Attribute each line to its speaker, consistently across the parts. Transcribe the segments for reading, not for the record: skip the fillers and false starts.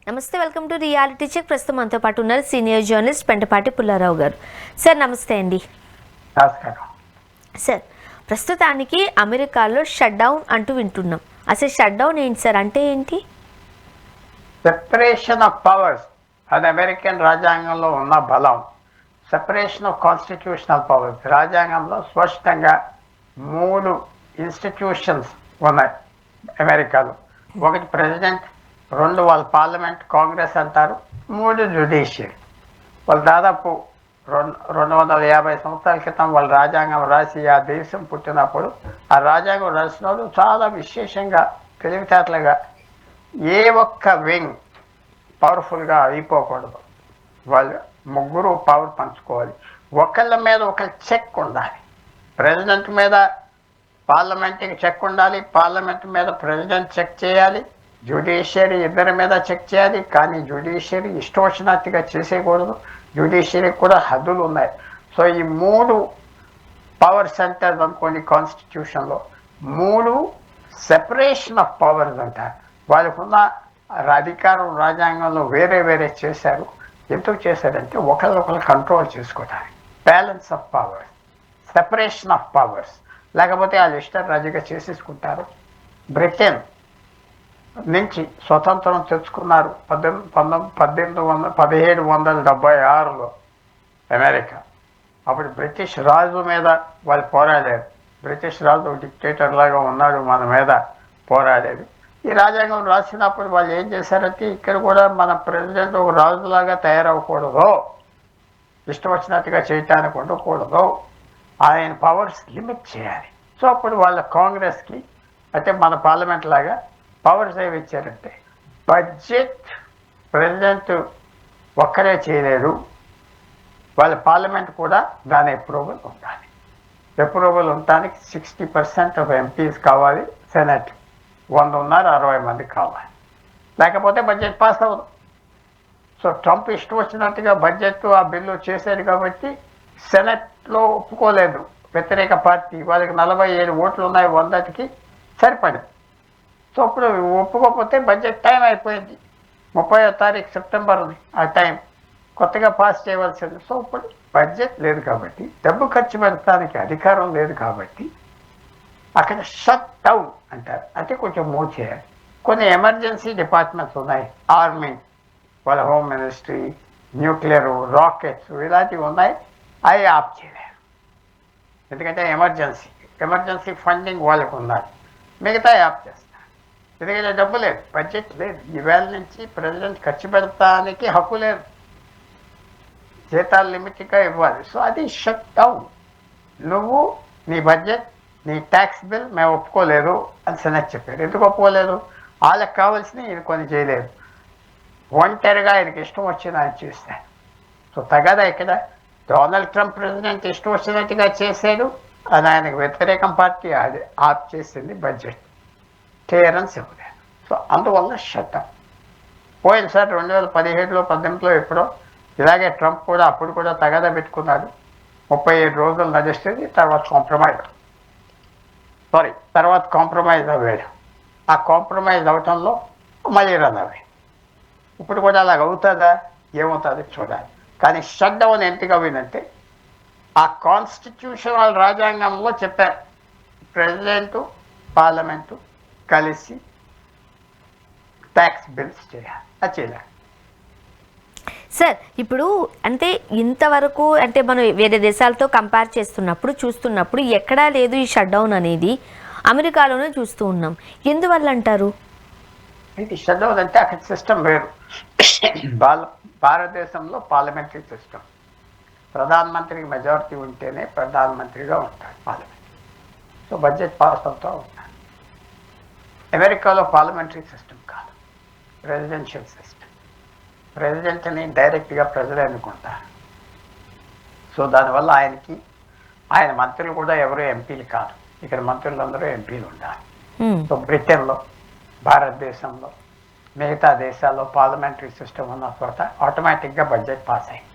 Speaker 1: నమస్తే, welcome to reality check. ప్రస్తుతం మనతో పాటు ఉన్నారు సీనియర్ జర్నలిస్ట్ పెంటపాటి పుల్లారావు గారు. సార్ నమస్తే అండి. సార్, ప్రస్తుతానికి అమెరికాలో షట్ డౌన్ అంటూ వింటున్నాం. అసలు షట్ డౌన్ ఏంటి సార్, అంటే ఏంటి?
Speaker 2: సెపరేషన్ ఆఫ్ పవర్స్, అది అమెరికన్ రాజ్యాంగంలో ఉన్న బలం. సెపరేషన్ ఆఫ్ కాన్స్టిట్యూషనల్ పవర్స్, రాజ్యాంగంలో స్పష్టంగా 3 ఇన్స్టిట్యూషన్స్ ఉన్నాయి అమెరికాలో. ఒకటి ప్రెసిడెంట్, 2 వాళ్ళ పార్లమెంట్, కాంగ్రెస్ అంటారు, 3 జ్యుడిషియరీ. వాళ్ళు దాదాపు 250 సంవత్సరాల క్రితం వాళ్ళ రాజ్యాంగం రాసి ఆ దేశం పుట్టినప్పుడు ఆ రాజ్యాంగం రాసినప్పుడు చాలా విశేషంగా తెలివితేటలుగా ఏ ఒక్క వింగ్ పవర్ఫుల్గా అయిపోకూడదు, వాళ్ళు ముగ్గురు పవర్ పంచుకోవాలి, ఒకళ్ళ మీద ఒకళ్ళ చెక్ ఉండాలి. ప్రెసిడెంట్ మీద పార్లమెంట్కి చెక్ ఉండాలి, పార్లమెంట్ మీద ప్రెసిడెంట్ చెక్ చేయాలి, జ్యుడిషియరీ ఇద్దరి మీద చెక్ చేయాలి. కానీ జ్యుడిషియరీ ఇష్టం వచ్చినట్టుగా చేసేయకూడదు, జ్యుడిషియరీకి కూడా హద్దులు ఉన్నాయి. సో ఈ 3 పవర్ సెంటర్స్ అనుకోండి కాన్స్టిట్యూషన్లో, 3 సెపరేషన్ ఆఫ్ పవర్స్ అంటారు. వాళ్ళకు ఉన్న అధికారం రాజ్యాంగంలో వేరే వేరే చేశారు. ఎందుకు చేశారంటే ఒకళ్ళొకళ్ళు కంట్రోల్ చేసుకోవడానికి. Balance of powers, separation of powers, లేకపోతే వాళ్ళు ఇష్టం రాజుగా చేసేసుకుంటారు. బ్రిటన్ నుంచి స్వతంత్రం తెచ్చుకున్నారు 1776లో అమెరికా. అప్పుడు బ్రిటిష్ రాజు మీద వాళ్ళు పోరాడారు. బ్రిటిష్ రాజు డిక్టేటర్ లాగా ఉన్నాడు, మన మీద పోరాడేది. ఈ రాజ్యాంగం రాసినప్పుడు వాళ్ళు ఏం చేశారంటే ఇక్కడ కూడా మన ప్రెసిడెంట్ ఒక రాజులాగా తయారవ్వకూడదు, ఇష్టం వచ్చినట్టుగా చేయటానికి ఉండకూడదు, ఆయన పవర్స్ లిమిట్ చేయాలి. సో అప్పుడు వాళ్ళ కాంగ్రెస్కి అంటే మన పార్లమెంట్ లాగా పవర్స్ ఏమి ఇచ్చారంటే బడ్జెట్ ప్రెసిడెంట్ ఒక్కరే చేయలేరు, వాళ్ళ పార్లమెంట్ కూడా దాని అప్రూవల్ ఉండాలి. అప్రూవల్ ఉండటానికి 60% ఆఫ్ ఎంపీస్ కావాలి, సెనెట్ 100 ఉన్నారు, 60 మంది కావాలి, లేకపోతే బడ్జెట్ పాస్ అవ్వదు. సో ట్రంప్ ఇష్టం వచ్చినట్టుగా బడ్జెట్ ఆ బిల్లు చేశారు కాబట్టి సెనెట్లో ఒప్పుకోలేదు వ్యతిరేక పార్టీ. వాళ్ళకి 47 ఓట్లు ఉన్నాయి, 100కి సరిపడి. సో అప్పుడు ఒప్పుకోకపోతే బడ్జెట్ టైం అయిపోయింది, 30వ తారీఖు సెప్టెంబర్ ఉంది ఆ టైం, కొత్తగా పాస్ చేయవలసింది. సో ఇప్పుడు బడ్జెట్ లేదు కాబట్టి, డబ్బు ఖర్చు పెడతానికి అధికారం లేదు కాబట్టి అక్కడ షట్ డౌన్ అంటారు. అంటే కొంచెం మూవ్ చేయాలి. కొన్ని ఎమర్జెన్సీ డిపార్ట్మెంట్స్ ఉన్నాయి, ఆర్మీ, వాళ్ళ హోమ్ మినిస్ట్రీ, న్యూక్లియర్, రాకెట్స్ ఇలాంటివి ఉన్నాయి, అవి ఆఫ్ చేయలేరు. ఎందుకంటే ఎమర్జెన్సీ ఫండింగ్ వాళ్ళకు ఉండాలి, మిగతా ఆఫ్ చేస్తారు. ఎందుకంటే డబ్బు లేదు, బడ్జెట్ లేదు. ఈవేళ నుంచి ప్రెసిడెంట్ ఖర్చు పెడతానికి హక్కు లేదు, జీతాలు లిమిట్గా ఇవ్వాలి. సో అది షట్ డౌన్. నువ్వు నీ బడ్జెట్, నీ ట్యాక్స్ బిల్ మేము ఒప్పుకోలేదు అని సెనెట్ చెప్పారు. ఎందుకు ఒప్పుకోలేదు? వాళ్ళకి కావాల్సినవి ఈయన కొన్ని చేయలేదు, ఒంటరిగా ఆయనకి ఇష్టం వచ్చిన ఆయన చేస్తాడు. సో తగదా ఇక్కడ డొనాల్డ్ ట్రంప్ ప్రెసిడెంట్ ఇష్టం వచ్చినట్టుగా చేశాడు, అది ఆయనకు వ్యతిరేకం పార్టీ అది ఆఫ్ చేసింది, బడ్జెట్ క్లియరెన్స్ ఇవ్వలేదు. సో అందువల్ల షట్టౌన్. పోయినసారి 2017లో 18లో ఎప్పుడో ఇలాగే ట్రంప్ కూడా అప్పుడు కూడా తగదా పెట్టుకున్నాడు, 37 రోజులు నడుస్తుంది, తర్వాత కాంప్రమైజ్ అవ్వాడు. ఆ కాంప్రమైజ్ అవటంలో మళ్ళీ రన్ అవ్వాడు. ఇప్పుడు కూడా అలాగ అవుతుందా, ఏమవుతుంది చూడాలి. కానీ షట్ డౌన్ ఎందుకు అయిందంటే ఆ కాన్స్టిట్యూషనల్ రాజ్యాంగంలో చెప్పారు ప్రెసిడెంటు పార్లమెంటు కలిసి ట్యాక్స్ బిల్స్ చేయాలి, అది చేయలేదు.
Speaker 1: సార్ ఇప్పుడు అంటే ఇంతవరకు అంటే మనం వేరే దేశాలతో కంపేర్ చూస్తున్నప్పుడు ఎక్కడా లేదు ఈ షట్ డౌన్ అనేది, అమెరికాలోనే చూస్తూ ఉన్నాం. ఎందువల్ల అంటారు?
Speaker 2: ఇది షట్ డౌన్ అంటే అక్కడ సిస్టమ్ వేరు. భారతదేశంలో పార్లమెంటరీ సిస్టమ్, ప్రధానమంత్రికి మెజారిటీ ఉంటేనే ప్రధానమంత్రిగా ఉంటాడు పార్లమెంట్. సో బడ్జెట్ పాస్ అవుతూ ఉంటాడు. అమెరికాలో పార్లమెంటరీ సిస్టమ్ కాదు, ప్రెసిడెన్షియల్ సిస్టమ్. ప్రెసిడెంట్ని డైరెక్ట్గా ప్రజలు ఎన్నుకుంటారు. సో దానివల్ల ఆయన మంత్రులు కూడా ఎవరు ఎంపీలు కాదు, ఇక్కడ మంత్రులందరూ ఎంపీలు ఉండాలి. సో బ్రిటన్లో, భారతదేశంలో, మిగతా దేశాల్లో పార్లమెంటరీ సిస్టమ్ ఉన్న చోట ఆటోమేటిక్గా బడ్జెట్ పాస్ అయింది.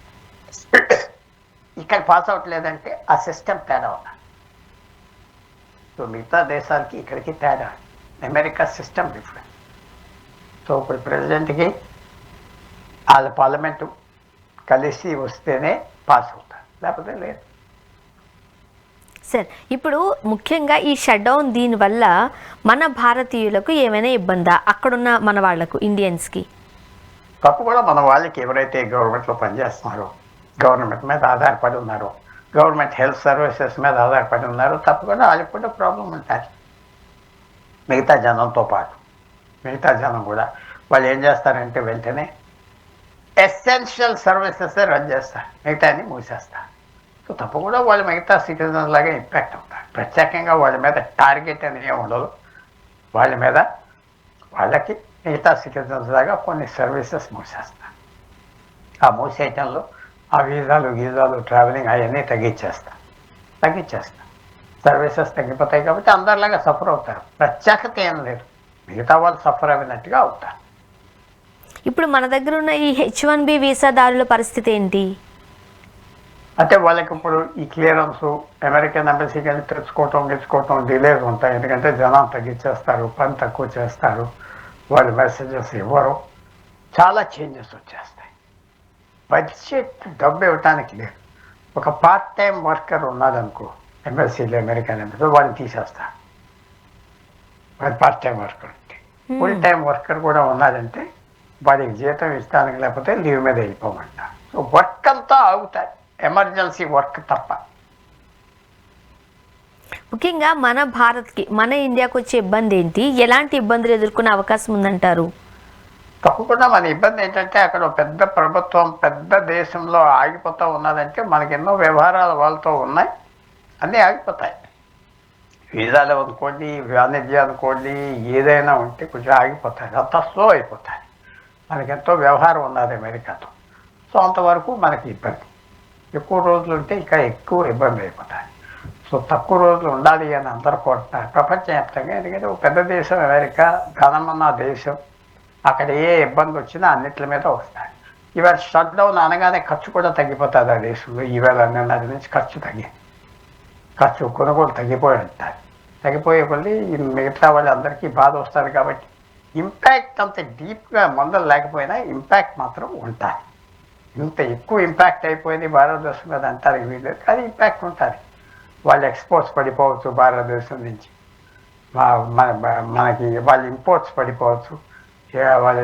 Speaker 2: ఇక్కడ పాస్ అవ్వట్లేదంటే ఆ సిస్టమ్ తేడా ఉన్నా. సో మిగతా దేశాలకి ఇక్కడికి తేడా, అమెరికా సిస్టమ్ డిఫరెంట్. సో ఇప్పుడు ప్రెసిడెంట్కి వాళ్ళ పార్లమెంటు కలిసి వస్తేనే పాస్ అవుతారు, లేకపోతే లేదు.
Speaker 1: సార్ ఇప్పుడు ముఖ్యంగా ఈ షట్ డౌన్ దీనివల్ల మన భారతీయులకు ఏమైనా ఇబ్బందా, అక్కడున్న మన వాళ్లకు ఇండియన్స్కి?
Speaker 2: తప్పు కూడా మన వాళ్ళకి ఎవరైతే గవర్నమెంట్లో పనిచేస్తున్నారో, గవర్నమెంట్ మీద ఆధారపడి ఉన్నారో, గవర్నమెంట్ హెల్త్ సర్వీసెస్ మీద ఆధారపడి ఉన్నారో, తప్పకుండా వాళ్ళకి కూడా ప్రాబ్లం ఉంటుంది. మిగతా జనంతో పాటు మిగతా జనం కూడా వాళ్ళు ఏం చేస్తారంటే వెంటనే ఎసెన్షియల్ సర్వీసెస్ రన్ చేస్తారు, మిగతాన్ని మూసేస్తారు. సో తప్పకుండా వాళ్ళు మిగతా సిటిజన్స్ లాగా ఇంపాక్ట్ అవుతారు. ప్రత్యేకంగా వాళ్ళ మీద టార్గెట్ అనేది ఉండదు. వాళ్ళ మీద వాళ్ళకి మిగతా సిటిజన్స్ లాగా కొన్ని సర్వీసెస్ మూసేస్తారు. ఆ మూసేయటంలో ఆ వీజాలు ట్రావెలింగ్ అవన్నీ తగ్గించేస్తారు. సర్వీసెస్ తగ్గిపోతాయి కాబట్టి అందరిలాగా సఫర్ అవుతారు. ప్రత్యేకత ఏం లేదు, మిగతా వాళ్ళు సఫర్ అయినట్టుగా అవుతారు.
Speaker 1: ఇప్పుడు మన దగ్గర ఉన్న ఈ H1B వీసాదారుల పరిస్థితి ఏంటి?
Speaker 2: అంటే వాళ్ళకి ఇప్పుడు ఈ క్లియరెన్స్ అమెరికన్ ఎంబసీకి వెళ్ళి తెచ్చుకోవటం డిలేస్ ఉంటాయి. ఎందుకంటే జనం తగ్గించేస్తారు, పని తక్కువ చేస్తారు, వాళ్ళు మెసేజెస్ ఇవ్వరు, చాలా చేంజెస్ వచ్చేస్తాయి. బడ్జెట్ డబ్బు ఇవ్వటానికి లేదు. ఒక పార్ట్ టైం వర్కర్ ఉన్నాడనుకో ఎంబసీలో, అమెరికన్ ఎంబసీలో, వాడిని తీసేస్తారు. వాడి పార్ట్ టైం వర్కర్ ఉంటే. ఫుల్ టైం వర్కర్ కూడా ఉన్నాడంటే వాడికి జీతం ఇస్తానికి లేకపోతే లీవ్ మీద వెళ్ళిపోమంటారు. సో వర్క్ అంతా ఆగుతాయి, ఎమర్జెన్సీ వర్క్ తప్ప.
Speaker 1: ముఖ్యంగా మన భారత్కి, మన ఇండియాకి వచ్చే ఇబ్బంది ఏంటి, ఎలాంటి ఇబ్బందులు ఎదుర్కొనే అవకాశం ఉందంటారు?
Speaker 2: తప్పకుండా మన ఇబ్బంది ఏంటంటే అక్కడ పెద్ద ప్రభుత్వం పెద్ద దేశంలో ఆగిపోతూ ఉన్నదంటే మనకి ఎన్నో వ్యవహారాలు వాళ్ళతో ఉన్నాయి, అన్నీ ఆగిపోతాయి. వీసాలు అనుకోండి, వాణిజ్యం అనుకోండి, ఏదైనా ఉంటే కొంచెం ఆగిపోతాయి, అంతా స్లో అయిపోతాయి. మనకెంతో వ్యవహారం ఉన్నది అమెరికాతో. సో అంతవరకు మనకి ఇబ్బంది. ఎక్కువ రోజులు ఉంటే ఇంకా ఎక్కువ ఇబ్బంది అయిపోతాయి. సో తక్కువ రోజులు ఉండాలి అని అందరూ కోరుతున్నారు ప్రపంచవ్యాప్తంగా. ఎందుకంటే ఒక పెద్ద దేశం అమెరికా, ఘనమన్న దేశం, అక్కడ ఏ ఇబ్బంది వచ్చినా అన్నిటి మీద వస్తాయి. ఇవాళ షట్ డౌన్ అనగానే ఖర్చు కూడా తగ్గిపోతుంది ఆ దేశంలో. ఈవేళ నిన్నటి నుంచి ఖర్చు కొనుగోలు తగ్గిపోయి ఉంటాయి. తగ్గిపోయే కొద్ది మిగతా వాళ్ళందరికీ బాధ వస్తుంది. కాబట్టి ఇంపాక్ట్ అంత డీప్గా మందలు లేకపోయినా ఇంపాక్ట్ మాత్రం ఉంటుంది. ఇంత ఎక్కువ ఇంపాక్ట్ అయిపోయింది భారతదేశం మీద అంటారు వీళ్ళు, కానీ ఇంపాక్ట్ ఉంటుంది. వాళ్ళ ఎక్స్పోర్ట్స్ పడిపోవచ్చు భారతదేశం నుంచి, మనకి వాళ్ళ ఇంపోర్ట్స్ పడిపోవచ్చు. వాళ్ళ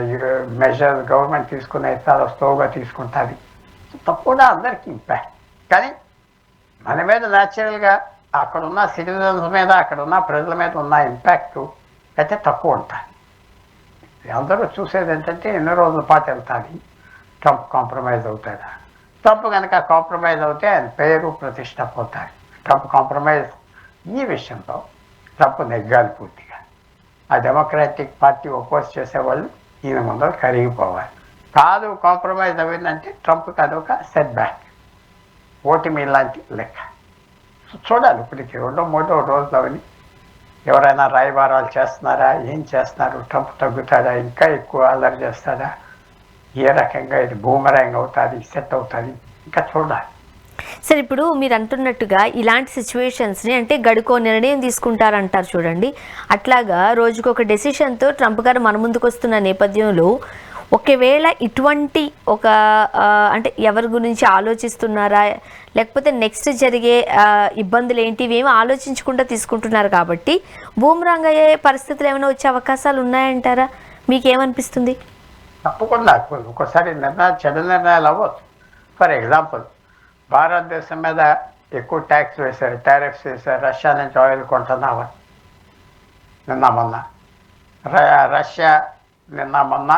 Speaker 2: మెజర్స్ గవర్నమెంట్ తీసుకునే చాలా స్లోగా తీసుకుంటుంది. తప్పకుండా అందరికీ ఇంపాక్ట్. కానీ మన మీద న్యాచురల్గా అక్కడున్న సిటిజన్స్ మీద, అక్కడున్న ప్రజల మీద ఉన్న ఇంపాక్ట్ అయితే తక్కువ ఉంటుంది. అందరూ చూసేది ఏంటంటే ఎన్ని రోజుల పాటు వెళ్తాది, ట్రంప్ కాంప్రమైజ్ అవుతాడా. ట్రంప్ కనుక కాంప్రమైజ్ అవుతే ఆయన పేరు ప్రతిష్ట పోతాయి. ట్రంప్ కాంప్రమైజ్ ఈ విషయంలో ట్రంప్ నెగ్గాలి పూర్తిగా. ఆ డెమోక్రాటిక్ పార్టీ ఒపోజ్ చేసేవాళ్ళు ఈయన ముందర కరిగిపోవాలి. కాదు కాంప్రమైజ్ అయిందంటే ట్రంప్కి అదొక సెట్ బ్యాక్, ఓటమి లాంటి లెక్క. చూడాలి ఇప్పటికి 2-3 రోజులు అవన్నీ ఎవరైనా రాయబారాలు చేస్తున్నారా, ఏం చేస్తున్నారు, ట్రంప్ తగ్గుతాడా, ఇంకా ఎక్కువ అల్లరి చేస్తాడా, ఏ రకంగా ఇది బూమరాంగ్ అవుతుంది, సెట్ అవుతుంది, ఇంకా చూడాలి.
Speaker 1: సార్ ఇప్పుడు మీరు అంటున్నట్టుగా ఇలాంటి సిచ్యువేషన్స్ని అంటే గడుకో నిర్ణయం తీసుకుంటారంటారు చూడండి, అట్లాగా రోజుకు ఒక డెసిషన్తో ట్రంప్ గారు మన ముందుకు వస్తున్న నేపథ్యంలో ఒకవేళ ఇటువంటి ఒక అంటే ఎవరి గురించి ఆలోచిస్తున్నారా, లేకపోతే నెక్స్ట్ జరిగే ఇబ్బందులు ఏంటి, ఇవేమీ ఆలోచించకుండా తీసుకుంటున్నారు కాబట్టి బూమరాంగ్ అయ్యే పరిస్థితులు ఏమైనా వచ్చే అవకాశాలు ఉన్నాయంటారా? మీకేమనిపిస్తుంది?
Speaker 2: తప్పకుండా ఒకసారి చెడు నిర్ణయాలు అవ్వచ్చు. ఫర్ ఎగ్జాంపుల్ భారతదేశం మీద ఎక్కువ ట్యాక్స్ వేశారు, టారిఫ్స్ వేశారు, రష్యా నుంచి ఆయిల్ కొంటున్నావా మొన్న రష్యా మొన్న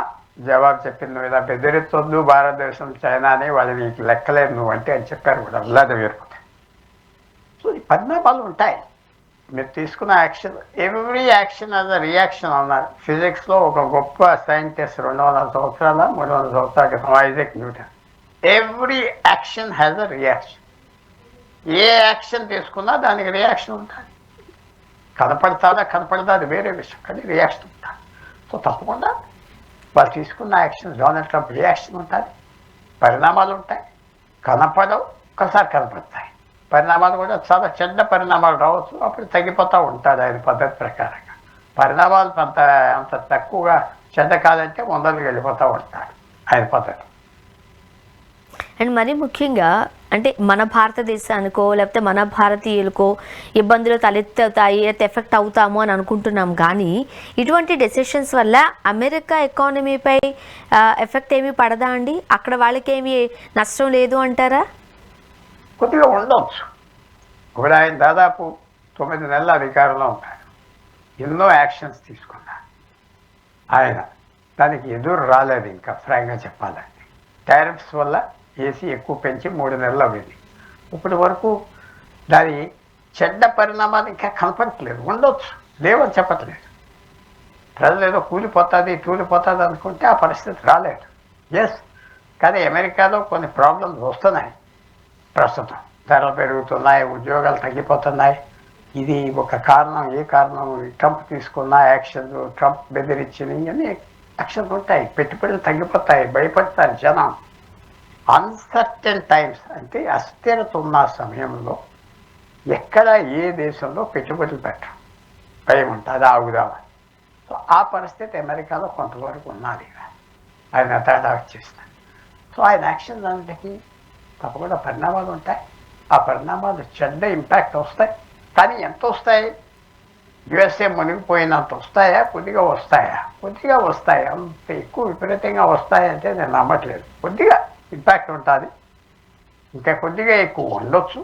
Speaker 2: జవాబు చెప్పింది మీద బెదిరిస్తుంది భారతదేశం చైనాని, వాళ్ళు నీకు లెక్కలేదు నువ్వు అంటే అని చెప్పారు కూడా, లేదా వేరుకుంటాయి. సో ఈ పరిణామాలు ఉంటాయి. మీరు తీసుకున్న action, every action as a reaction అన్నారు. ఫిజిక్స్లో ఒక గొప్ప సైంటిస్ట్ 200 సంవత్సరాల 300 సంవత్సరాల క్రితం Isaac Newton, every action has a reaction. A action తీసుకున్నా దానికి రియాక్షన్ ఉంటుంది. కనపడదా అది వేరే విషయం, కానీ రియాక్షన్ ఉంటుంది. సో తప్పకుండా వాళ్ళు తీసుకున్న యాక్షన్, డొనాల్డ్ ట్రంప్ రియాక్షన్ ఉంటుంది, పరిణామాలు ఉంటాయి. కనపడవు, ఒకసారి కనపడతాయి. పరిణామాలు కూడా చాలా చెడ్డ పరిణామాలు రావచ్చు, అప్పుడు తగ్గిపోతూ ఉంటుంది ఆయన పద్ధతి ప్రకారంగా. పరిణామాలు అంత తక్కువగా చెడ్డ కాదంటే ముందరికి వెళ్ళిపోతూ ఉంటాడు ఆయన పద్ధతి.
Speaker 1: అండ్ మరీ ముఖ్యంగా అంటే మన భారతదేశానికో లేకపోతే మన భారతీయులకో ఇబ్బందులు తలెత్తుతాయి లేకపోతే ఎఫెక్ట్ అవుతాము అని అనుకుంటున్నాం, కానీ ఇటువంటి డెసిషన్స్ వల్ల అమెరికా ఎకానమీపై ఎఫెక్ట్ ఏమీ పడదా అండి? అక్కడ వాళ్ళకి ఏమీ నష్టం లేదు అంటారా?
Speaker 2: కొద్దిగా ఉండవచ్చు. ఇప్పుడు ఆయన దాదాపు 9 నెలల అధికారంలో ఉంటారు. ఎన్నో యాక్షన్స్ తీసుకున్నారు ఆయన. దానికి ఎదురు రాలేదు ఇంకా, ఫ్రాంక్గా చెప్పాలంటే. టారిఫ్స్ వల్ల ఏసీ ఎక్కువ పెంచి 3 నెలలు అయింది. ఇప్పటి వరకు దాని చెడ్డ పరిణామాలు ఇంకా కనపడట్లేదు. ఉండొచ్చు, లేవని చెప్పట్లేదు. ప్రజలు ఏదో తూలిపోతుంది అనుకుంటే ఆ పరిస్థితి రాలేదు. ఎస్, కానీ అమెరికాలో కొన్ని ప్రాబ్లమ్స్ వస్తున్నాయి ప్రస్తుతం. ధరలు పెరుగుతున్నాయి, ఉద్యోగాలు తగ్గిపోతున్నాయి. ఇది ఒక కారణం. ఏ కారణం? ట్రంప్ తీసుకున్న యాక్షన్, ట్రంప్ బెదిరించినవి అన్నీ యాక్షన్స్ ఉంటాయి. పెట్టుబడులు తగ్గిపోతాయి, భయపడతారు జనం. అన్సర్టెన్ టైమ్స్ అంటే అస్థిరత ఉన్న సమయంలో ఎక్కడ ఏ దేశంలో పెట్టుబడులు పెట్టరు, భయం ఉంటుంది ఆగుదామని. సో ఆ పరిస్థితి అమెరికాలో కొంతవరకు ఉన్నది. ఆయన తేడా వచ్చేస్తాడు. సో ఆయన యాక్షన్స్ అన్నిటికీ తప్పకుండా పరిణామాలు ఉంటాయి. ఆ పరిణామాలు చెడ్డ ఇంపాక్ట్ వస్తాయి. కానీ ఎంత వస్తాయి? యుఎస్ఏ మునిగిపోయినంత వస్తాయా? కొద్దిగా వస్తాయి. అంత ఎక్కువ విపరీతంగా వస్తాయంటే నేను నమ్మట్లేదు. కొద్దిగా ఇంపాక్ట్ ఉంటుంది, ఇంకా కొద్దిగా ఎక్కువ ఉండొచ్చు.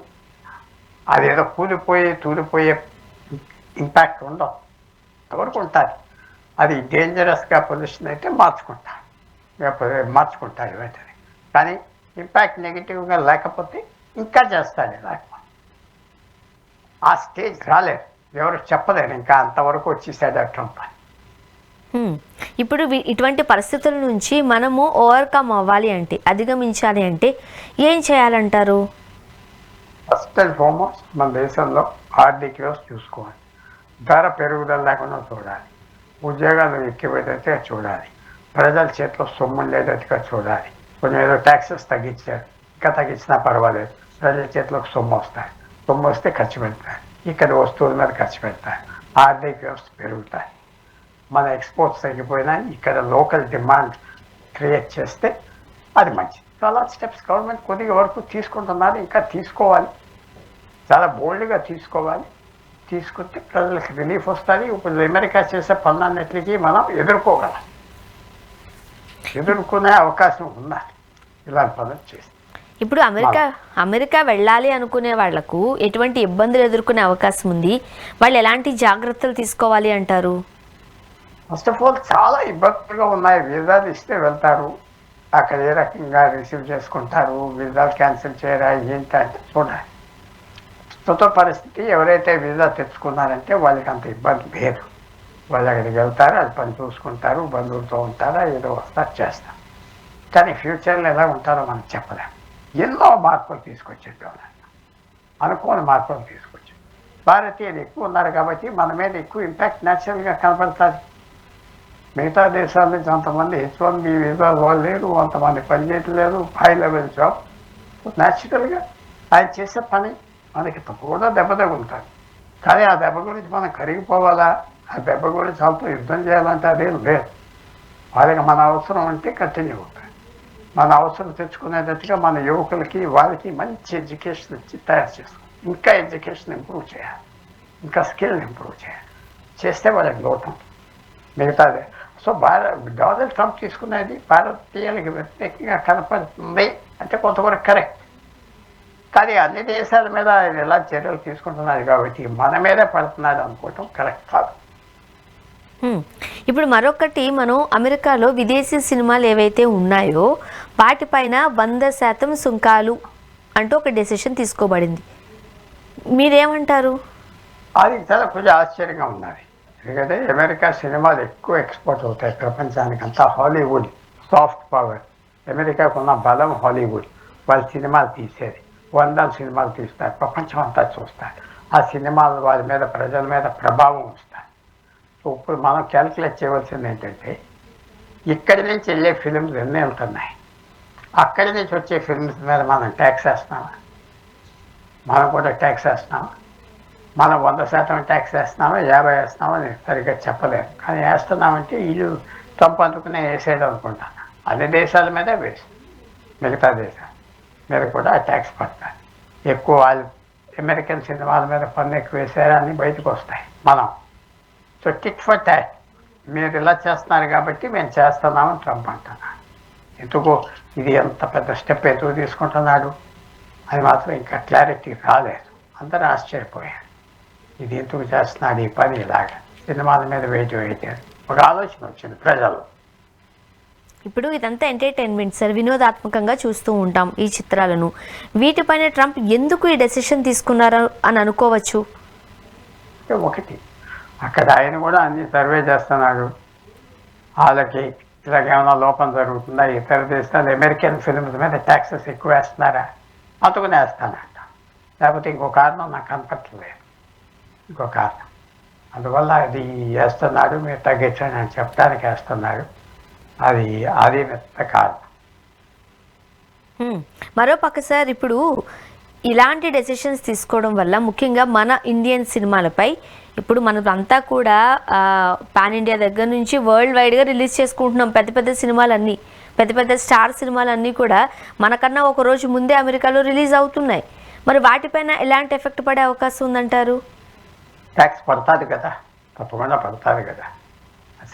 Speaker 2: అదేదో తూలిపోయే ఇంపాక్ట్ ఉండవు, ఎవరికి ఉంటుంది. అది డేంజరస్గా పొజిషన్ అయితే మార్చుకుంటారు వెంటనే. కానీ ఇంపాక్ట్ నెగిటివ్గా లేకపోతే ఇంకా చేస్తాడు. ఆ స్టేజ్ రాలేదు, ఎవరు చెప్పలేరు. ఇంకా అంతవరకు వచ్చేసాడు ట్రంప్.
Speaker 1: ఇప్పుడు ఇటువంటి పరిస్థితుల నుంచి మనము ఓవర్కమ్ అవ్వాలి అంటే, అధిగమించాలి అంటే ఏం చేయాలంటారు?
Speaker 2: ఫస్ట్ అండ్ ఫార్మోస్ట్ మన దేశంలో ఆర్థిక వ్యవస్థ చూసుకోవాలి. ధర పెరుగుదల లేకుండా చూడాలి. ఉద్యోగాలు ఎక్కిపోయేటట్టుగా చూడాలి. ప్రజల చేతిలో సొమ్ము ఉండేటట్టుగా చూడాలి. కొంచెం ఏదో ట్యాక్సెస్ తగ్గించారు, ఇంకా తగ్గించినా పర్వాలేదు. ప్రజల చేతిలోకి సొమ్ము వస్తే ఖర్చు పెడతారు. ఇక్కడ వస్తువుల మీద ఖర్చు పెడతారు. ఆర్థిక వ్యవస్థ పెరుగుతాయి. మన ఎక్స్పోర్ట్స్ తగ్గిపోయినా ఇక్కడ లోకల్ డిమాండ్ క్రియేట్ చేస్తే అది మంచిది. చాలా స్టెప్స్ గవర్నమెంట్ కొద్దిగా వరకు తీసుకుంటున్నారు, ఇంకా తీసుకోవాలి. చాలా బోల్డ్గా తీసుకోవాలి. తీసుకుంటే ప్రజలకు రిలీఫ్ వస్తుంది. ఇప్పుడు అమెరికా చేసే పనులన్నిటికీ మనం ఎదుర్కొనే అవకాశం ఉన్నది ఇలాంటి పనులు చేస్తే.
Speaker 1: ఇప్పుడు అమెరికా వెళ్ళాలి అనుకునే వాళ్లకు ఎటువంటి ఇబ్బందులు ఎదుర్కొనే అవకాశం ఉంది? వాళ్ళు ఎలాంటి జాగ్రత్తలు తీసుకోవాలి అంటారు?
Speaker 2: ఫస్ట్ ఆఫ్ ఆల్ చాలా ఇబ్బందులుగా ఉన్నాయి. వీసాలు ఇస్తే వెళ్తారు, అక్కడ ఏ రకంగా రిసీవ్ చేసుకుంటారు, వీసాలు క్యాన్సిల్ చేయరా ఏంటంటే చూడాలి. ప్రస్తుత పరిస్థితి ఎవరైతే వీసా తెచ్చుకున్నారంటే వాళ్ళకి అంత ఇబ్బంది లేదు. వాళ్ళు అక్కడికి వెళ్తారు, అది పని చూసుకుంటారు, బంధువులతో ఉంటారా, ఏదో వస్తారు, చేస్తారు. కానీ ఫ్యూచర్లో ఎలా ఉంటారో మనం చెప్పలేము. ఎన్నో మార్పులు తీసుకొచ్చారు, అనుకోని మార్పులు తీసుకొచ్చారు. భారతీయులు ఎక్కువ ఉన్నారు కాబట్టి మన మీద ఎక్కువ ఇంపాక్ట్ న్యాచురల్గా కనపడుతుంది. మిగతా దేశాల నుంచి అంతమంది H1B వీసా వాళ్ళు లేరు, అంతమంది పనిచేయట్లేదు, హై లెవెల్ జాబ్. న్యాచురల్గా ఆయన చేసే పని మనకి తప్పకుండా దెబ్బ తగులుతుంది. కానీ ఆ దెబ్బ గురించి మనం కరిగిపోవాలా, ఆ దెబ్బ గురించి వాళ్ళతో యుద్ధం చేయాలంటే అదేం లేదు. వాళ్ళకి మన అవసరం అంటే కంటిన్యూ అవుతుంది. మన అవసరం తెచ్చుకునేటట్టుగా మన యువకులకి వాళ్ళకి మంచి ఎడ్యుకేషన్ ఇచ్చి తయారు చేసుకోవాలి. ఇంకా ఎడ్యుకేషన్ ఇంప్రూవ్ చేయాలి, ఇంకా స్కిల్ ఇంప్రూవ్ చేస్తే వాళ్ళకి లోటు మిగతాదే. సో డొనాల్డ్ ట్రంప్ తీసుకునేది భారతీయులకి వ్యతిరేకంగా కనపడుతుంది అంటే కొంతవరకు కరెక్ట్. కానీ అన్ని దేశాల మీద ఆయన ఎలా చర్యలు తీసుకుంటున్నారు కాబట్టి మన మీదే పడుతున్నారు అనుకోవటం కరెక్ట్ కాదు.
Speaker 1: ఇప్పుడు మరొకటి, మనం అమెరికాలో విదేశీ సినిమాలు ఏవైతే ఉన్నాయో వాటిపైన 100% సుంకాలు అంటూ ఒక డెసిషన్ తీసుకోబడింది. మీరేమంటారు?
Speaker 2: అది చాలా కొంచెం ఆశ్చర్యంగా ఉన్నది. ఎందుకంటే అమెరికా సినిమాలు ఎక్కువ ఎక్స్పోర్ట్ అవుతాయి ప్రపంచానికి అంతా. హాలీవుడ్ సాఫ్ట్ పవర్, అమెరికాకు ఉన్న బలం హాలీవుడ్. వాళ్ళు సినిమాలు తీసేది, 100 సినిమాలు తీస్తారు, ప్రపంచం అంతా చూస్తారు. ఆ సినిమాలు వాళ్ళ మీద, ప్రజల మీద ప్రభావం వస్తాయి. సో ఇప్పుడు మనం క్యాల్కులేట్ చేయవలసింది ఏంటంటే, ఇక్కడి నుంచి వెళ్ళే ఫిలిమ్స్ ఎన్ని వెళ్తున్నాయి, అక్కడి నుంచి వచ్చే ఫిలిమ్స్ మీద మనం ట్యాక్స్ వేస్తున్నామా? మనం కూడా ట్యాక్స్ వేస్తున్నామా? మనం 100% ట్యాక్స్ వేస్తున్నామా, 50 వేస్తున్నామా అని సరిగ్గా చెప్పలేము. కానీ వేస్తున్నామంటే వీళ్ళు ట్రంప్ అందుకునే వేసేయడం అనుకుంటాను. అన్ని దేశాల మీద వేసి మిగతా దేశాలు మీద కూడా ట్యాక్స్ పడతాయి. ఎక్కువ వాళ్ళు అమెరికన్ సినిమాల మీద పన్ను ఎక్కువ వేసారని బయటకు వస్తాయి మనం. సో టిట్ ఫర్ ట్యాట్, మీరు ఇలా చేస్తున్నారు కాబట్టి మేము చేస్తున్నామని ట్రంప్ అంటున్నాడు. ఎందుకు ఇది ఎంత పెద్ద స్టెప్ ఎందుకు తీసుకుంటున్నాడు అది మాత్రం ఇంకా క్లారిటీ రాలేదు. అందరూ ఆశ్చర్యపోయారు, ఇది ఎందుకు చేస్తున్నాడు ఈ పని ఇలాగా సినిమాల మీద వేయటం ఒక ఆలోచన వచ్చింది ప్రజలు.
Speaker 1: ఇప్పుడు ఇదంతా ఎంటర్టైన్మెంట్ సార్, వినోదాత్మకంగా చూస్తూ ఉంటాం ఈ చిత్రాలను. వీటిపైన ట్రంప్ ఎందుకు ఈ డెసిషన్ తీసుకున్నారు అని అనుకోవచ్చు?
Speaker 2: ఒకటి, అక్కడ ఆయన కూడా అన్ని సర్వే చేస్తున్నాడు, వాళ్ళకి ఇలాగేమైనా లోపం జరుగుతుందా, ఇతర దేశాలు అమెరికన్ ఫిల్మ్స్ మీద ట్యాక్సెస్ ఎక్కువ వేస్తున్నారా, అందుకునే వేస్తానంట. లేకపోతే ఇంకో కారణం నాకు కనపట్టలేదు, ఇంకో కారణం. అందువల్ల అది వేస్తున్నాడు, మీరు తగ్గించండి అని చెప్పడానికి వేస్తున్నాడు. అది పెద్ద కారణం.
Speaker 1: మరో పక్క సార్, ఇప్పుడు ఇలాంటి డెసిషన్స్ తీసుకోవడం వల్ల ముఖ్యంగా మన ఇండియన్ సినిమాలపై ఇప్పుడు మనమంతా కూడా పాన్ ఇండియా దగ్గర నుంచి వరల్డ్ వైడ్గా రిలీజ్ చేసుకుంటున్నాం. పెద్ద పెద్ద సినిమాలన్నీ, పెద్ద పెద్ద స్టార్ సినిమాలన్నీ కూడా మనకన్నా ఒక రోజు ముందే అమెరికాలో రిలీజ్ అవుతున్నాయి. మరి వాటిపైన ఎలాంటి ఎఫెక్ట్ పడే అవకాశం ఉందంటారు?
Speaker 2: ట్యాక్స్ పడుతుంది కదా, తప్పకుండా పడుతుంది కదా.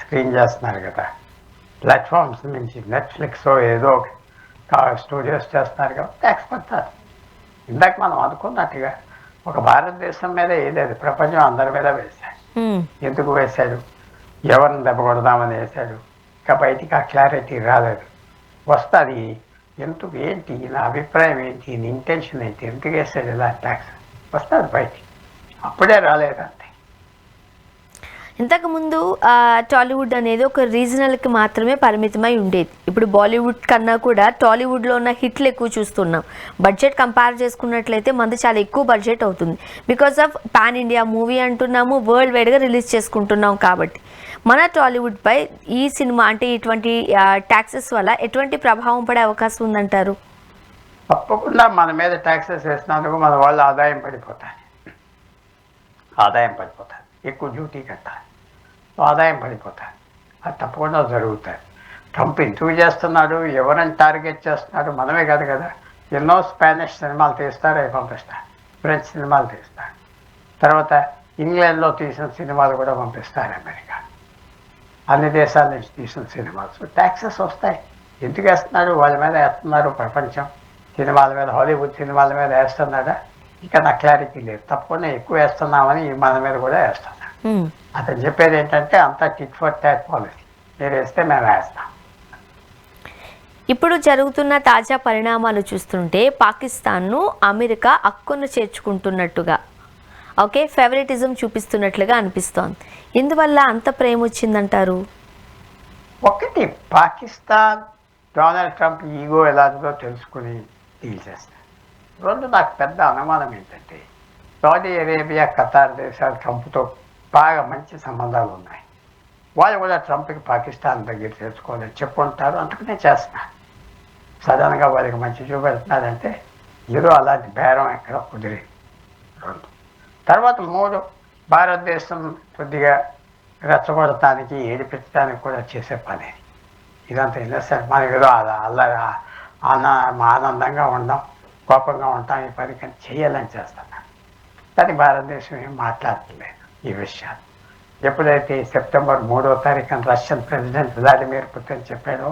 Speaker 2: స్క్రీన్ చేస్తున్నారు కదా ప్లాట్ఫామ్స్ నుంచి, నెట్ఫ్లిక్స్ ఏదో స్టూడియోస్ చేస్తున్నారు కదా, ట్యాక్స్ పడుతుంది. ఇందాక మనం అనుకున్నట్టుగా ఒక భారతదేశం మీద వేయలేదు, ప్రపంచం అందరి మీద వేశాడు. ఎందుకు వేశాడు? ఎవరిని దెబ్బ కొడదామని వేశాడు. ఇంకా బయటికి ఆ క్లారిటీ రాలేదు. వస్తుంది ఎందుకు, ఏంటి నా అభిప్రాయం ఏంటి, నా ఇంటెన్షన్ ఏంటి, ఎందుకు వేసాడు ఇలా ట్యాక్స్ వస్తుంది బయటికి. అప్పుడే రాలేదంతే.
Speaker 1: ఇంతకుముందు టాలీవుడ్ అనేది ఒక రీజనల్కి మాత్రమే పరిమితమై ఉండేది. ఇప్పుడు బాలీవుడ్ కన్నా కూడా టాలీవుడ్లో ఉన్న హిట్లు ఎక్కువ చూస్తున్నాం. బడ్జెట్ కంపేర్ చేసుకున్నట్లయితే మనది చాలా ఎక్కువ బడ్జెట్ అవుతుంది. Because of pan India movie అంటున్నాము, వరల్డ్ వైడ్గా రిలీజ్ చేసుకుంటున్నాం. కాబట్టి మన టాలీవుడ్పై ఈ సినిమా అంటే ఇటువంటి ట్యాక్సెస్ వల్ల ఎటువంటి ప్రభావం పడే అవకాశం ఉందంటారు?
Speaker 2: తప్పకుండా మన మీద ట్యాక్సెస్ వేసినందుకు మన వాళ్ళు ఆదాయం పడిపోతుంది, ఎక్కువ డ్యూటీ కట్టాలి, ఆదాయం పడిపోతుంది. అది తప్పకుండా జరుగుతుంది. ట్రంప్ ఎందుకు చేస్తున్నాడు, ఎవరైనా టార్గెట్ చేస్తున్నాడు, మనమే కాదు కదా. ఎన్నో స్పానిష్ సినిమాలు తీస్తారు, అవి పంపిస్తారు. ఫ్రెంచ్ సినిమాలు తీస్తారు, తర్వాత ఇంగ్లాండ్లో తీసిన సినిమాలు కూడా పంపిస్తారు అమెరికా. అన్ని దేశాల నుంచి తీసిన సినిమాలు. సో ట్యాక్సెస్ వస్తాయి. ఎందుకు వేస్తున్నాడు, వాళ్ళ మీద వేస్తున్నారు. ప్రపంచం సినిమాల మీద, హాలీవుడ్ సినిమాల మీద వేస్తున్నాడా, ఇక నాకు క్లారిటీ లేదు. తప్పకుండా ఎక్కువ వేస్తున్నామని మన మీద కూడా వేస్తున్నారు. అతను చెప్పేది ఏంటంటే అంతా టిట్ ఫర్ టాట్ పాలసీ, మీరు వేస్తే మేము వేస్తాం.
Speaker 1: ఇప్పుడు జరుగుతున్న తాజా పరిణామాలు చూస్తుంటే పాకిస్తాన్ను అమెరికా అక్కున చేర్చుకుంటున్నట్టుగా, ఓకే, ఫేవరెటిజం చూపిస్తున్నట్లుగా అనిపిస్తోంది. ఇందువల్ల అంత ప్రేమ వచ్చిందంటారు?
Speaker 2: ఒకటి, పాకిస్తాన్ డొనాల్డ్ ట్రంప్ ఈగో ఎలాంటిదో తెలుసుకుని డీల్ చేస్తారు. రెండు, నాకు పెద్ద అనుమానం ఏంటంటే సౌదీ అరేబియా, ఖతార్ దేశాలు ట్రంప్తో బాగా మంచి సంబంధాలు ఉన్నాయి. వాళ్ళు కూడా ట్రంప్కి పాకిస్తాన్ దగ్గర చేర్చుకోవాలని చెప్పుకుంటారు, అందుకనే చేస్తున్నారు. సడన్గా వాళ్ళకి మంచి చూపెడుతున్నారంటే ఏదో అలాంటి బేరం ఎక్కడ కుదిరి. రెండు, తర్వాత మూడు, భారతదేశం కొద్దిగా రెచ్చగొడటానికి, ఏడిపించడానికి కూడా చేసే పని. ఇదంతా ఇన్నసెంట్, మనకి ఏదో అల్లరి ఆనందంగా ఉందాం, కోపంగా ఉంటాం, ఈ పని కానీ చేయాలని చేస్తున్నాం. కానీ భారతదేశం ఏం మాట్లాడలేదు ఈ విషయాలు. ఎప్పుడైతే సెప్టెంబర్ 3వ తారీఖున రష్యన్ ప్రెసిడెంట్ వ్లాదిమిర్ పుతిన్ చెప్పాడో,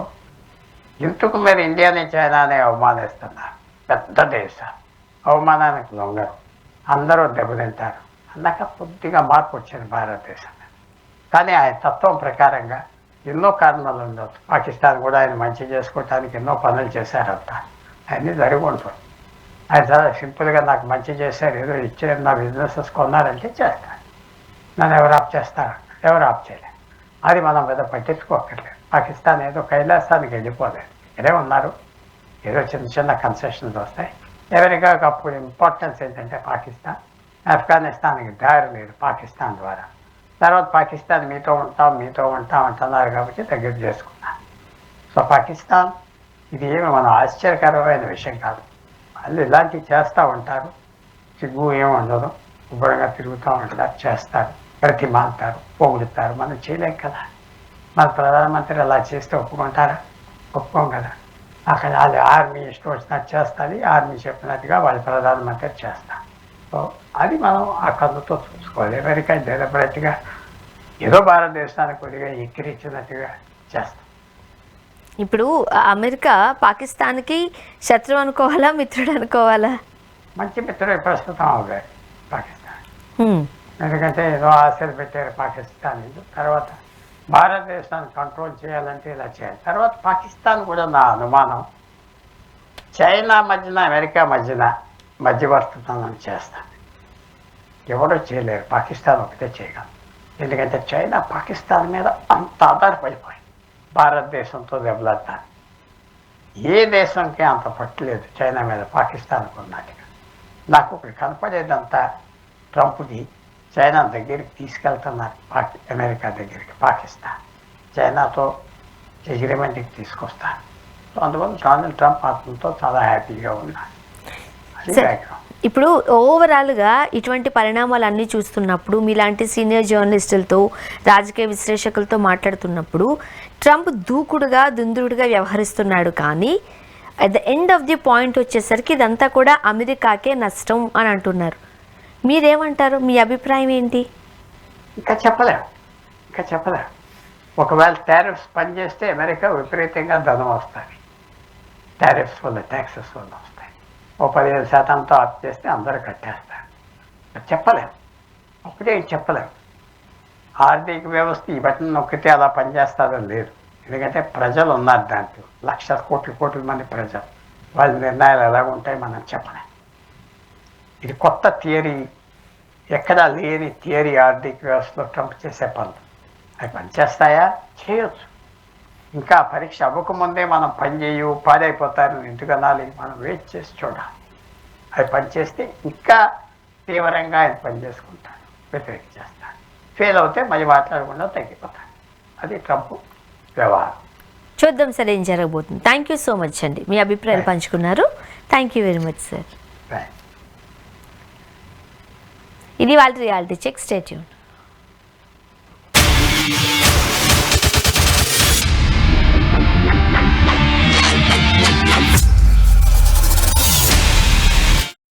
Speaker 2: ఎందుకు మీరు ఇండియాని చైనానే అవమానిస్తున్నారు, పెద్ద దేశాలు అవమానానికి లొంగరు, అందరూ దెబ్బతింటారు అన్నాక కొద్దిగా మార్పు వచ్చింది భారతదేశం. కానీ ఆయన తత్వం ప్రకారంగా ఎన్నో కారణాలు ఉండవచ్చు. పాకిస్తాన్ కూడా ఆయన మంచి చేసుకోవటానికి ఎన్నో పనులు చేశారంట, అన్నీ జరిగి ఉంటుంది. ఆయన చాలా సింపుల్గా నాకు మంచి చేశారు, ఏదో ఇచ్చారు, నా బిజినెసెస్ కొన్నారంటే చేస్తాను, నన్ను ఎవరు ఆప్ చేస్తారు, ఎవరు ఆప్ చేయలేదు. అది మనం పెద్ద పట్టించుకోక్కర్లేదు. పాకిస్తాన్ ఏదో కైలాసానికి వెళ్ళిపోలేదు, ఇక్కడే ఉన్నారు. ఏదో చిన్న చిన్న కన్సెషన్స్ వస్తాయి. అమెరికాకు అప్పుడు ఇంపార్టెన్స్ ఏంటంటే పాకిస్తాన్, ఆఫ్ఘనిస్తాన్కి దారి లేదు పాకిస్తాన్ ద్వారా. తర్వాత పాకిస్తాన్ మీతో ఉంటాం అంటున్నారు కాబట్టి దగ్గర చేసుకున్నాను. సో పాకిస్తాన్ ఇది ఏమి మన ఆశ్చర్యకరమైన విషయం కాదు. వాళ్ళు ఇలాంటివి చేస్తూ ఉంటారు, సిగ్గు ఏమి ఉండదు, శుభ్రంగా తిరుగుతూ ఉంటారు, చేస్తారు, ప్రతిమాంతారు, పొగుడుతారు. మనం చేయలేం కదా. మన ప్రధానమంత్రి అలా చేస్తే ఒప్పుకుంటారా? ఒప్పుకోం కదా. అక్కడ అది ఆర్మీ ఇష్టం వచ్చినట్టు చేస్తుంది, ఆర్మీ చెప్పినట్టుగా వాళ్ళ ప్రధానమంత్రి చేస్తారు. సో అది మనం ఆ కన్నుతో చూసుకోవాలి. అమెరికా డెలిబరేట్గా ఏదో భారతదేశానికి కొద్దిగా ఎక్కిరించినట్టుగా చేస్తాం.
Speaker 1: ఇప్పుడు అమెరికా పాకిస్తాన్కి శత్రువు అనుకోవాలా, మిత్రుడు అనుకోవాలా?
Speaker 2: మంచి మిత్రుడు ప్రస్తుతం అవుతాయి పాకిస్తాన్.
Speaker 1: హ్మ్.
Speaker 2: ఎందుకంటే ఏదో ఆశలు పెట్టారు పాకిస్తాన్, తర్వాత భారతదేశాన్ని కంట్రోల్ చేయాలంటే ఇలా చేయాలి. తర్వాత పాకిస్తాన్ కూడా నా అనుమానం చైనా మధ్యన అమెరికా మధ్యన మధ్యవర్తిత్వం చేస్తాను. ఎవరో చేయలేరు, పాకిస్తాన్ ఒకటే చేయగలరు. ఎందుకంటే చైనా పాకిస్తాన్ మీద అంత ఆధారపడిపోయింది. భారతదేశంతో దెబ్బలాడతాను ఏ దేశంకి అంత పట్టలేదు చైనా మీద పాకిస్తాన్కు ఉన్నట్టుగా. నాకు ఒకటి కనపడేదంతా ట్రంప్కి చైనా దగ్గరికి తీసుకెళ్తున్నారు, అమెరికా దగ్గరికి పాకిస్తాన్ చైనాతో అగ్రిమెంట్కి తీసుకొస్తాను. సో అందువల్ల డొనాల్డ్ ట్రంప్ అతనితో చాలా హ్యాపీగా ఉన్నాడు. అది బ్యాక్గ్రౌండ్.
Speaker 1: ఇప్పుడు ఓవరాల్గా ఇటువంటి పరిణామాలు అన్నీ చూస్తున్నప్పుడు మీలాంటి సీనియర్ జర్నలిస్టులతో, రాజకీయ విశ్లేషకులతో మాట్లాడుతున్నప్పుడు ట్రంప్ దూకుడుగా దుందుడుగా వ్యవహరిస్తున్నాడు, కానీ at the end of the point వచ్చేసరికి ఇదంతా కూడా అమెరికాకే నష్టం అని అంటున్నారు. మీరేమంటారు? మీ అభిప్రాయం ఏంటి?
Speaker 2: ఇంకా చెప్పలేము. ఒకవేళ టారిఫ్స్ పనిచేస్తే అమెరికా విపరీతంగా ధనం వస్తుంది. టారిఫ్స్ వల్ల, ట్యాక్సెస్ వల్ల వస్తాయి. ఓ 15% ఆఫ్ చేస్తే అందరూ కట్టేస్తారు. చెప్పలేము, ఒకటే చెప్పలేము. ఆర్థిక వ్యవస్థ ఈ బటన్ నొక్కితే అలా పనిచేస్తుందని లేదు. ఎందుకంటే ప్రజలు ఉన్నారు దాంట్లో, లక్షల కోట్ల మంది ప్రజలు. వాళ్ళ నిర్ణయాలు ఎలా ఉంటాయి మనం చెప్పలేం. ఇది కొత్త థియరీ, ఎక్కడా లేని థియరీ. ఆర్థిక వ్యవస్థలో ట్రంప్ చేసే పనులు అవి పనిచేస్తాయా? చేయొచ్చు. ఇంకా పరీక్ష అవ్వకముందే మనం పని చేయు పాడైపోతారని ఎందుకు అనాలి? మనం వెయిట్ చేసి చూడాలి. అవి పనిచేస్తే ఇంకా తీవ్రంగా ఆయన పనిచేసుకుంటాడు, వ్యతిరేక చేస్తాడు. ఫెయిల్ అవుతే మళ్ళీ మాట్లాడకుండా తగ్గిపోతాడు. అది ట్రంప్ వ్యవహారం.
Speaker 1: చూద్దాం సార్ ఏం జరగబోతుంది. థ్యాంక్ యూ సో మచ్ అండి, మీ అభిప్రాయాలు పంచుకున్నారు. Thank you very much sir.
Speaker 2: Right.
Speaker 1: ఇది వాళ్ళ రియాలిటీ చెక్. Stay tune.